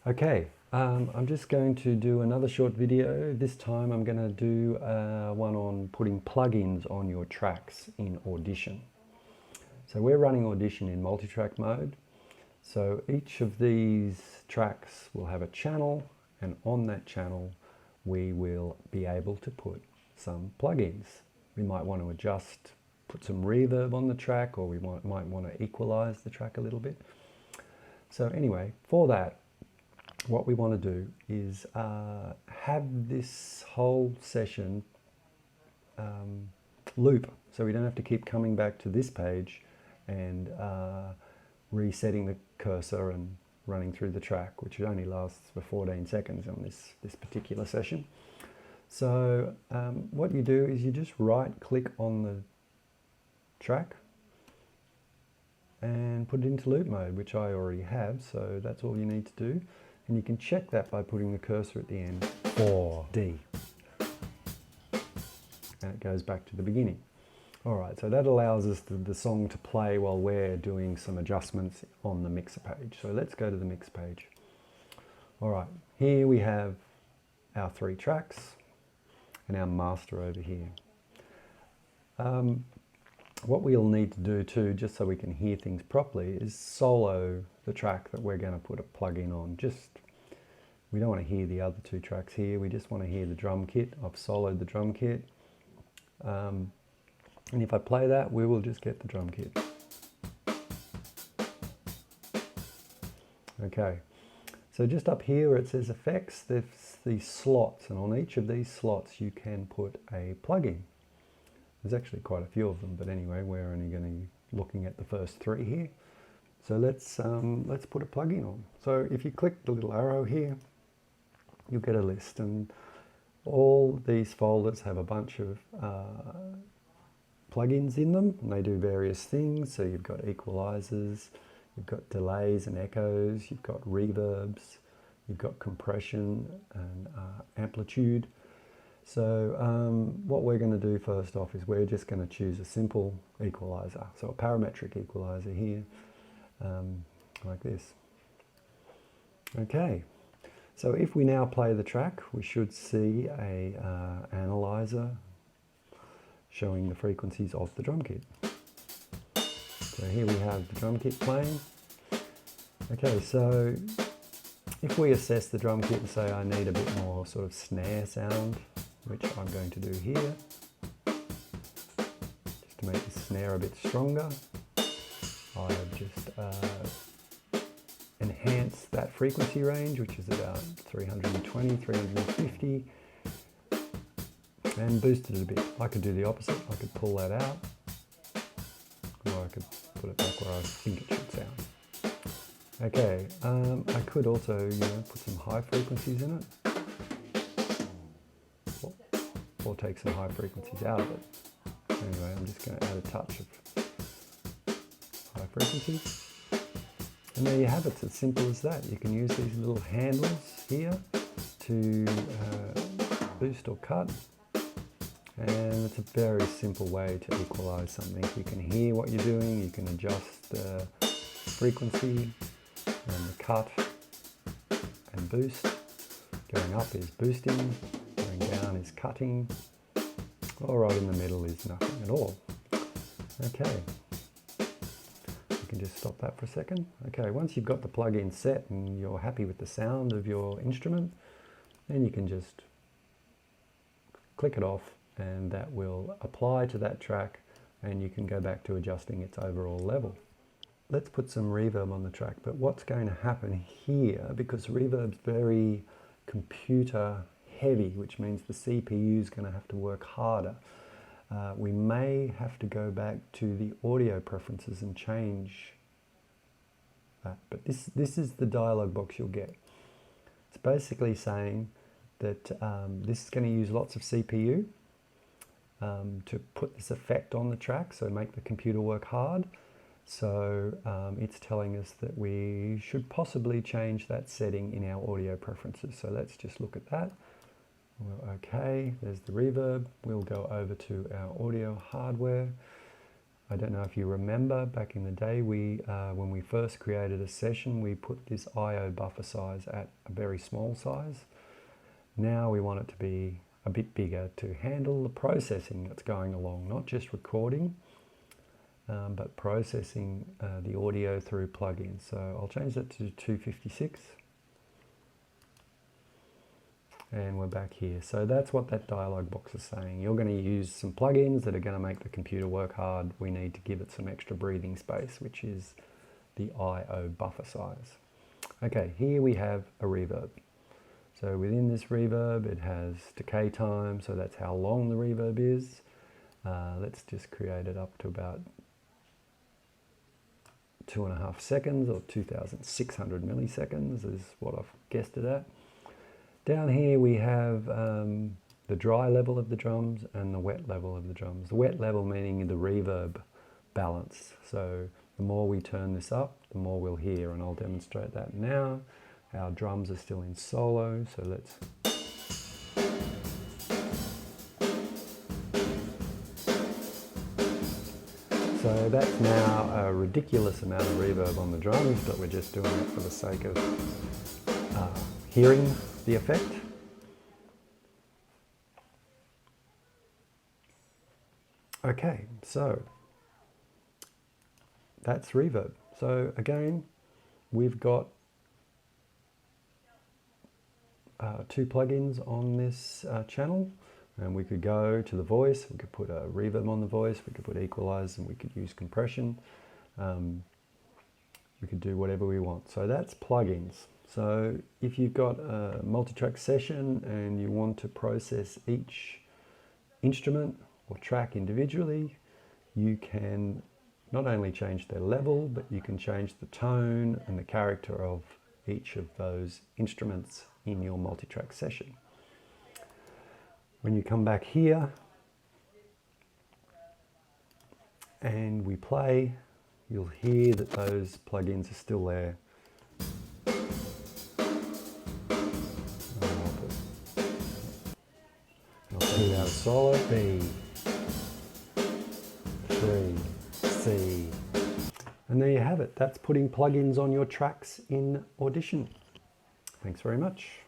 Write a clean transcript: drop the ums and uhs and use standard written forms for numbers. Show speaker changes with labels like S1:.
S1: Okay, I'm just going to do another short video. This time I'm going to do one on putting plugins on your tracks in Audition. So we're running Audition in multitrack mode. So each of these tracks will have a channel, and on that channel we will be able to put some plugins. We might want to put some reverb on the track, or we might want to equalize the track a little bit. So anyway, for that, what we want to do is have this whole session loop, so we don't have to keep coming back to this page and resetting the cursor and running through the track, which only lasts for 14 seconds on this particular session. So what you do is you just right click on the track and put it into loop mode, which I already have, so that's all you need to do. And you can check that by putting the cursor at the end, 4D. And it goes back to the beginning. All right, so that allows us the song to play while we're doing some adjustments on the mixer page. So let's go to the mix page. All right, here we have our 3 tracks and our master over here. What we'll need to do too, just so we can hear things properly, is solo the track that we're going to put a plug-in on. We don't want to hear the other 2 tracks here, we just want to hear the drum kit. I've soloed the drum kit. And if I play that, we will just get the drum kit. Okay, so just up here where it says effects, there's these slots, and on each of these slots you can put a plug-in. There's actually quite a few of them, but anyway, we're only going to be looking at the first 3 here. So let's put a plugin on. So if you click the little arrow here, you'll get a list, and all these folders have a bunch of plugins in them, and they do various things. So you've got equalizers, you've got delays and echoes, you've got reverbs, you've got compression and amplitude. So what we're going to do first off is we're just going to choose a simple equalizer, so a parametric equalizer here, like this. Okay, so if we now play the track, we should see a analyzer showing the frequencies of the drum kit. So here we have the drum kit playing. Okay, so if we assess the drum kit and say I need a bit more sort of snare sound, which I'm going to do here, just to make the snare a bit stronger, I've just enhanced that frequency range, which is about 320, 350, and boosted it a bit. I could do the opposite. I could pull that out, or I could put it back where I think it should sound. Okay, I could also, put some high frequencies in it, or take some high frequencies out of it. Anyway, I'm just going to add a touch of high frequencies. And there you have it, it's as simple as that. You can use these little handles here to boost or cut. And it's a very simple way to equalize something. You can hear what you're doing, you can adjust the frequency and the cut and boost. Going up is boosting, going down is cutting, or right in the middle is nothing at all. Okay, you can just stop that for a second. Okay, once you've got the plug-in set and you're happy with the sound of your instrument, then you can just click it off, and that will apply to that track, and you can go back to adjusting its overall level. Let's put some reverb on the track, but what's going to happen here, because reverb's very computer heavy, which means the CPU is going to have to work harder. We may have to go back to the audio preferences and change that, but this is the dialog box you'll get. It's basically saying that this is going to use lots of CPU to put this effect on the track, so make the computer work hard. So it's telling us that we should possibly change that setting in our audio preferences. So let's just look at that. Well, okay, there's the reverb. We'll go over to our audio hardware. I don't know if you remember back in the day, when we first created a session, we put this I/O buffer size at a very small size. Now we want it to be a bit bigger to handle the processing that's going along, not just recording, but processing the audio through plugins. So I'll change that to 256. And we're back here. So that's what that dialog box is saying. You're going to use some plugins that are going to make the computer work hard. We need to give it some extra breathing space, which is the I/O buffer size. Okay, here we have a reverb. So within this reverb, it has decay time, so that's how long the reverb is. Let's just create it up to about 2.5 seconds, or 2,600 milliseconds is what I've guessed it at. Down here we have the dry level of the drums and the wet level of the drums. The wet level meaning the reverb balance. So the more we turn this up, the more we'll hear, and I'll demonstrate that now. Our drums are still in solo, so let's... So that's now a ridiculous amount of reverb on the drums, but we're just doing it for the sake of hearing the effect. Okay, so that's reverb. So again, we've got 2 plugins on this channel, and we could go to the voice, we could put a reverb on the voice, we could put equalize, and we could use compression. We could do whatever we want. So that's plugins. So if you've got a multi-track session and you want to process each instrument or track individually, you can not only change their level, but you can change the tone and the character of each of those instruments in your multi-track session. When you come back here and we play, you'll hear that those plugins are still there. I'll put it out of solo. B, 3, C. And there you have it. That's putting plugins on your tracks in Audition. Thanks very much.